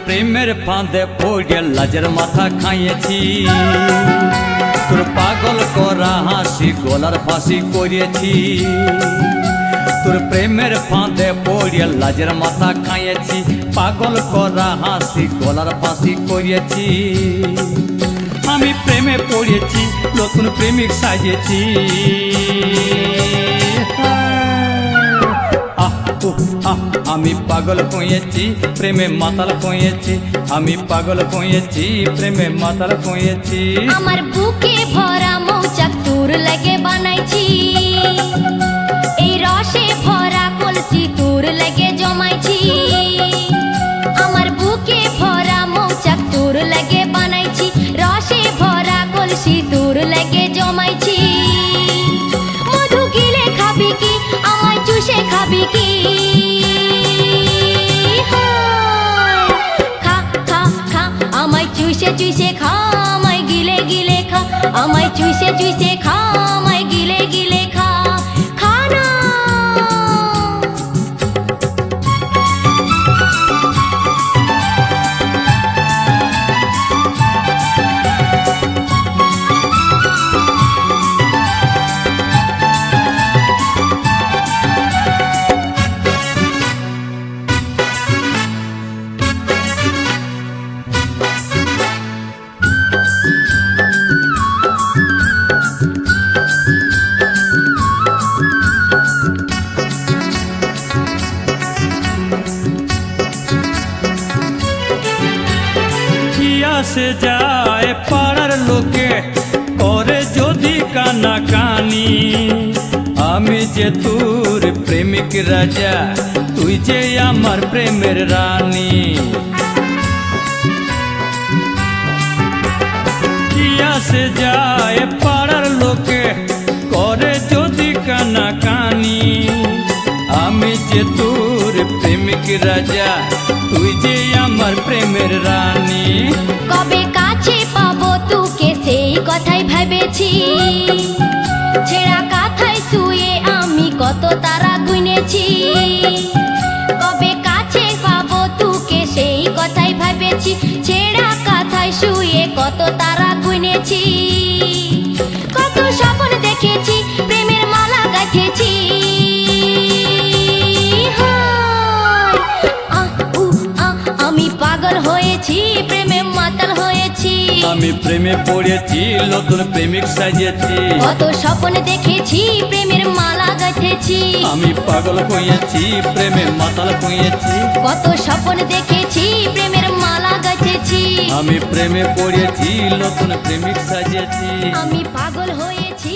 প্রেমের ফাঁদে পড়ে লাজের মাথা খাইয়েছি, তোর পাগল করা হাসি গলার ফাঁসি করিয়েছি। তোর প্রেমের ফাঁদে পড়ে লাজের মাথা খাইয়েছি, পাগল করা হাসি গলার ফাঁসি করিয়েছি। আমি প্রেমে পড়েছি, নতুন প্রেমিক সাজেছি। আমি পাগল হয়েছি, প্রেমে মাতাল হয়েছি। আমি পাগল হয়েছি, প্রেমে মাতাল হয়েছি। আমার বুকে ভরা মৌচাক তোর লাগে বানাইছি, এই রসে ভরা কলসি তোর লাগে জমাইছি। আমার বুকে ভরা মৌচাক তোর লাগে বানাইছি, রসে ভরা কলসি তোর লাগে জমাইছি। মধু গিলে খাবি কি, আমায় চুষে খাবি কি? চুষে চুষে খা, আমায় গিলে গিলে খা। আমায় চুষে চুষে খা, আমায় গিলে গিলে খা। খা না। সে যায় পাড়ার লোকে করে যদি কানা কানি, আমি যে তোর প্রেমিক রাজা, তুই যে আমার প্রেমের রানী। সে যায় পাড়ার লোকে করে যদি কানা কানি, আমি যে তোর প্রেমিক রাজা, তুই যে আমার প্রেমের রানী। কবে কাছে পাবো তোকে সেই কথাই ভেবেছি, ছেঁড়া কাঁথায় শুয়ে আমি কত তারা গুনেছি। কবে কাছে পাবো তোকে সেই কথাই ভেবেছি, ছেঁড়া কাঁথায় শুয়ে কত তারা গুনেছি। কত স্বপ্ন দেখেছি, প্রেমের মালা গাঁথেছি। আমি পাগল হয়েছি, প্রেমে মাতাল হয়েছি। আমি প্রেমে পড়েছি, নতুন প্রেমিক সাজিয়েছি। কত স্বপ্ন দেখেছি, প্রেমের মালা গাঁথেছি। আমি পাগল হয়েছি, প্রেমে মাতাল হয়েছি। কত স্বপ্ন দেখেছি, প্রেমের মালা গাঁথেছি। আমি প্রেমে পড়েছি, নতুন প্রেমিক সাজিয়েছি। আমি পাগল হয়েছি।